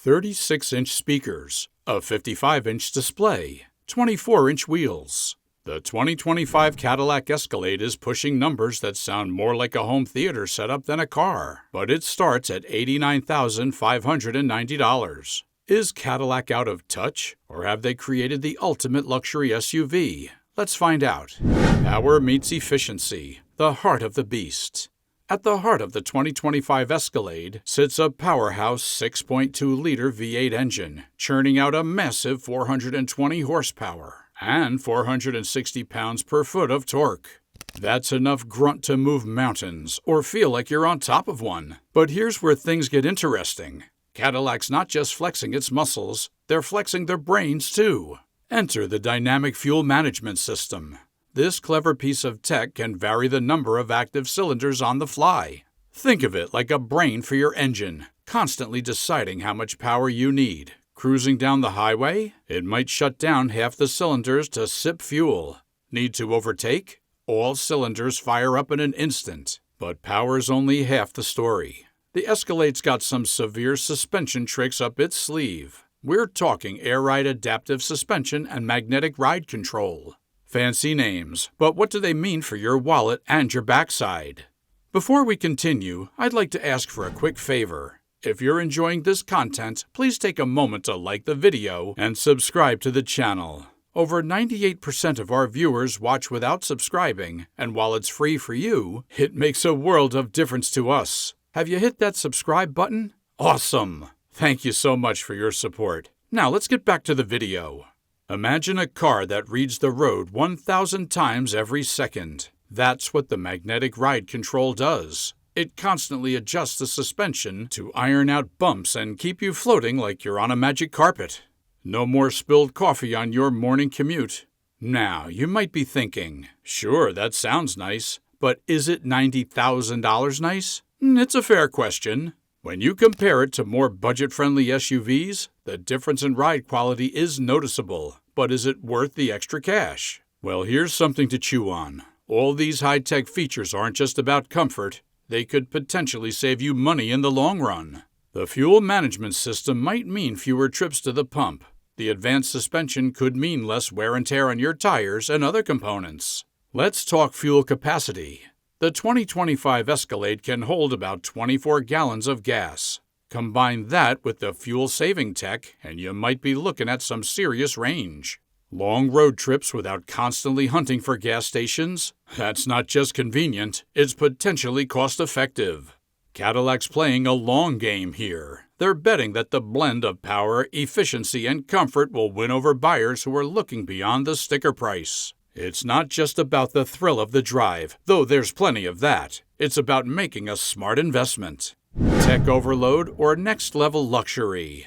36-inch speakers, a 55-inch display, 24-inch wheels. The 2025 Cadillac Escalade is pushing numbers that sound more like a home theater setup than a car, but it starts at $89,590. Is Cadillac out of touch, or have they created the ultimate luxury SUV? Let's find out. Power meets efficiency, the heart of the beast. At the heart of the 2025 Escalade sits a powerhouse 6.2-liter V8 engine, churning out a massive 420 horsepower and 460 pounds-per-foot of torque. That's enough grunt to move mountains or feel like you're on top of one. But here's where things get interesting. Cadillac's not just flexing its muscles, they're flexing their brains too. Enter the dynamic fuel management system. This clever piece of tech can vary the number of active cylinders on the fly. Think of it like a brain for your engine, constantly deciding how much power you need. Cruising down the highway? It might shut down half the cylinders to sip fuel. Need to overtake? All cylinders fire up in an instant. But power's only half the story. The Escalade's got some severe suspension tricks up its sleeve. We're talking air ride adaptive suspension and magnetic ride control. Fancy names, but what do they mean for your wallet and your backside? Before we continue, I'd like to ask for a quick favor. If you're enjoying this content, please take a moment to like the video and subscribe to the channel. Over 98% of our viewers watch without subscribing, and while it's free for you, it makes a world of difference to us. Have you hit that subscribe button? Awesome! Thank you so much for your support. Now let's get back to the video. Imagine a car that reads the road 1,000 times every second. That's what the magnetic ride control does. It constantly adjusts the suspension to iron out bumps and keep you floating like you're on a magic carpet. No more spilled coffee on your morning commute. Now, you might be thinking, sure, that sounds nice, but is it $90,000 nice? It's a fair question. When you compare it to more budget-friendly SUVs, the difference in ride quality is noticeable. But is it worth the extra cash? Well, here's something to chew on. All these high-tech features aren't just about comfort. They could potentially save you money in the long run. The fuel management system might mean fewer trips to the pump. The advanced suspension could mean less wear and tear on your tires and other components. Let's talk fuel capacity. The 2025 Escalade can hold about 24 gallons of gas. Combine that with the fuel-saving tech, and you might be looking at some serious range. Long road trips without constantly hunting for gas stations? That's not just convenient, it's potentially cost-effective. Cadillac's playing a long game here. They're betting that the blend of power, efficiency, and comfort will win over buyers who are looking beyond the sticker price. It's not just about the thrill of the drive, though there's plenty of that. It's about making a smart investment. Tech overload or next-level luxury?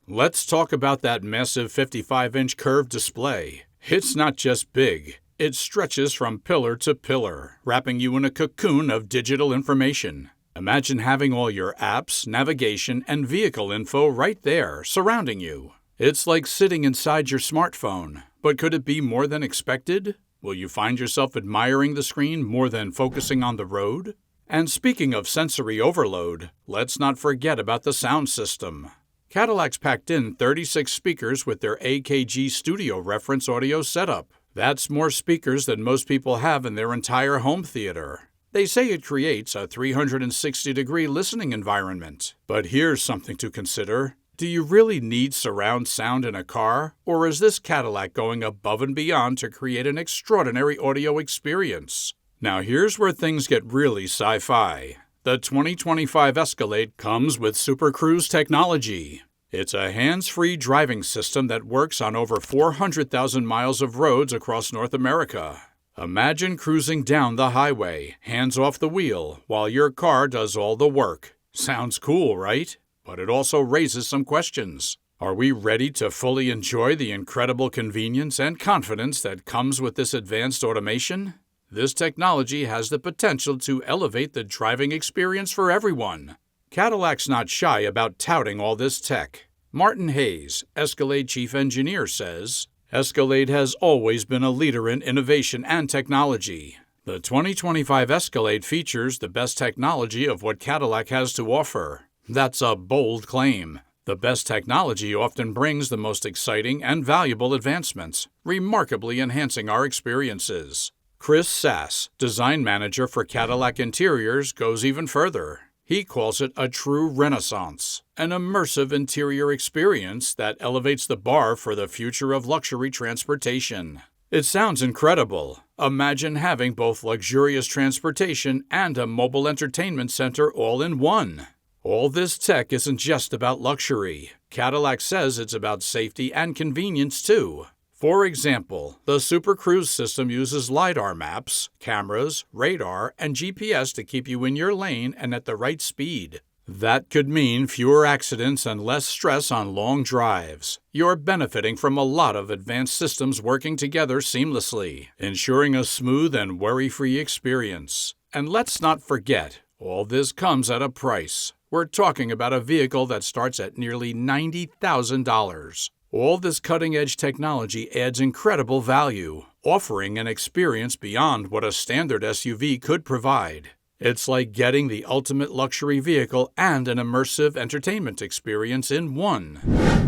Let's talk about that massive 55-inch curved display. It's not just big. It stretches from pillar to pillar, wrapping you in a cocoon of digital information. Imagine having all your apps, navigation, and vehicle info right there, surrounding you. It's like sitting inside your smartphone. But could it be more than expected? Will you find yourself admiring the screen more than focusing on the road? And speaking of sensory overload, let's not forget about the sound system. Cadillac's packed in 36 speakers with their AKG Studio reference audio setup. That's more speakers than most people have in their entire home theater. They say it creates a 360-degree listening environment. But here's something to consider. Do you really need surround sound in a car? Or is this Cadillac going above and beyond to create an extraordinary audio experience? Now here's where things get really sci-fi. The 2025 Escalade comes with Super Cruise technology. It's a hands-free driving system that works on over 400,000 miles of roads across North America. Imagine cruising down the highway, hands off the wheel, while your car does all the work. Sounds cool, right? But it also raises some questions. Are we ready to fully enjoy the incredible convenience and confidence that comes with this advanced automation? This technology has the potential to elevate the driving experience for everyone. Cadillac's not shy about touting all this tech. Martin Hayes, Escalade chief engineer, says, Escalade has always been a leader in innovation and technology. The 2025 Escalade features the best technology of what Cadillac has to offer. That's a bold claim. The best technology often brings the most exciting and valuable advancements, remarkably enhancing our experiences. Chris Sass, design manager for Cadillac Interiors, goes even further. He calls it a true renaissance, an immersive interior experience that elevates the bar for the future of luxury transportation. It sounds incredible. Imagine having both luxurious transportation and a mobile entertainment center all in one. All this tech isn't just about luxury. Cadillac says it's about safety and convenience too. For example, the Super Cruise system uses LiDAR maps, cameras, radar, and GPS to keep you in your lane and at the right speed. That could mean fewer accidents and less stress on long drives. You're benefiting from a lot of advanced systems working together seamlessly, ensuring a smooth and worry-free experience. And let's not forget, all this comes at a price. We're talking about a vehicle that starts at nearly $90,000. All this cutting-edge technology adds incredible value, offering an experience beyond what a standard SUV could provide. It's like getting the ultimate luxury vehicle and an immersive entertainment experience in one.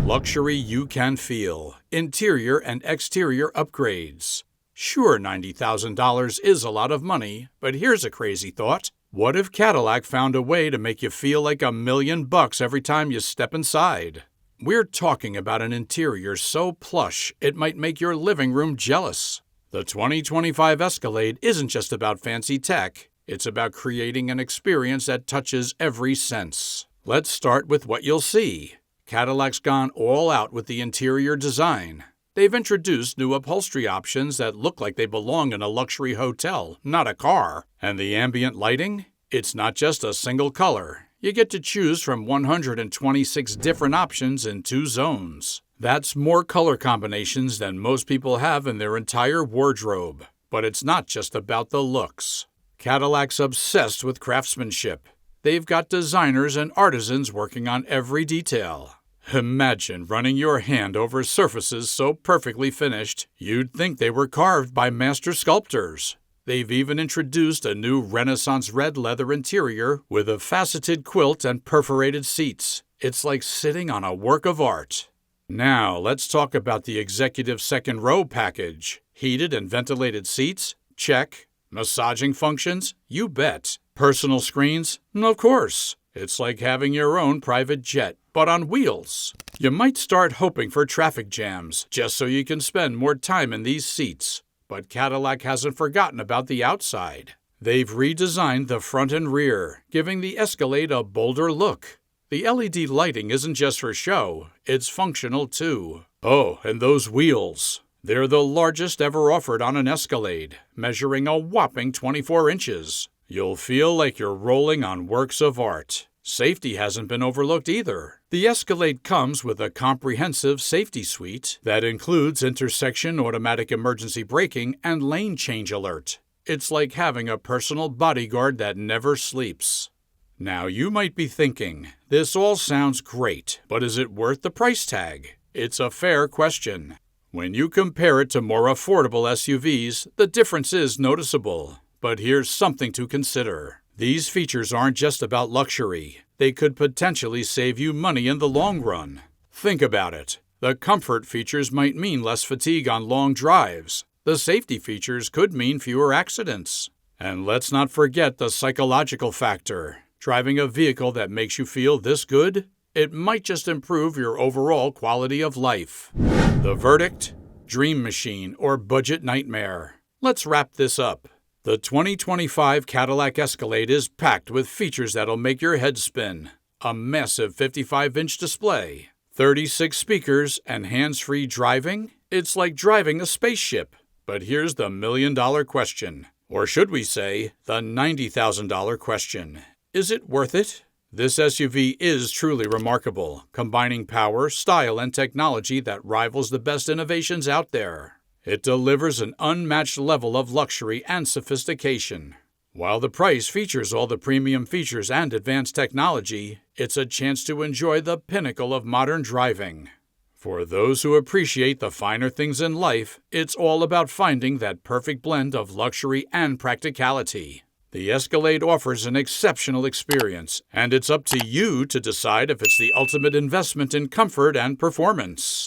Luxury you can feel. Interior and exterior upgrades. Sure, $90,000 is a lot of money, but here's a crazy thought. What if Cadillac found a way to make you feel like $1 million every time you step inside? We're talking about an interior so plush it might make your living room jealous. The 2025 Escalade isn't just about fancy tech. It's about creating an experience that touches every sense. Let's start with what you'll see. Cadillac's gone all out with the interior design. They've introduced new upholstery options that look like they belong in a luxury hotel, not a car. And the ambient lighting? It's not just a single color. You get to choose from 126 different options in 2 zones. That's more color combinations than most people have in their entire wardrobe. But it's not just about the looks. Cadillac's obsessed with craftsmanship. They've got designers and artisans working on every detail. Imagine running your hand over surfaces so perfectly finished, you'd think they were carved by master sculptors. They've even introduced a new Renaissance red leather interior with a faceted quilt and perforated seats. It's like sitting on a work of art. Now, let's talk about the executive second row package. Heated and ventilated seats? Check. Massaging functions? You bet. Personal screens? Of course. It's like having your own private jet, but on wheels. You might start hoping for traffic jams, just so you can spend more time in these seats. But Cadillac hasn't forgotten about the outside. They've redesigned the front and rear, giving the Escalade a bolder look. The LED lighting isn't just for show, it's functional too. Oh, and those wheels. They're the largest ever offered on an Escalade, measuring a whopping 24 inches. You'll feel like you're rolling on works of art. Safety hasn't been overlooked either. The Escalade comes with a comprehensive safety suite that includes intersection automatic emergency braking and lane change alert. It's like having a personal bodyguard that never sleeps. Now you might be thinking, this all sounds great, but is it worth the price tag? It's a fair question. When you compare it to more affordable SUVs, the difference is noticeable. But here's something to consider. These features aren't just about luxury. They could potentially save you money in the long run. Think about it. The comfort features might mean less fatigue on long drives. The safety features could mean fewer accidents. And let's not forget the psychological factor. Driving a vehicle that makes you feel this good? It might just improve your overall quality of life. The verdict? Dream machine or budget nightmare. Let's wrap this up. The 2025 Cadillac Escalade is packed with features that'll make your head spin. A massive 55-inch display, 36 speakers, and hands-free driving? It's like driving a spaceship. But here's the million-dollar question. Or should we say, the $90,000 question. Is it worth it? This SUV is truly remarkable, combining power, style, and technology that rivals the best innovations out there. It delivers an unmatched level of luxury and sophistication. While the price features all the premium features and advanced technology, it's a chance to enjoy the pinnacle of modern driving. For those who appreciate the finer things in life, it's all about finding that perfect blend of luxury and practicality. The Escalade offers an exceptional experience, and it's up to you to decide if it's the ultimate investment in comfort and performance.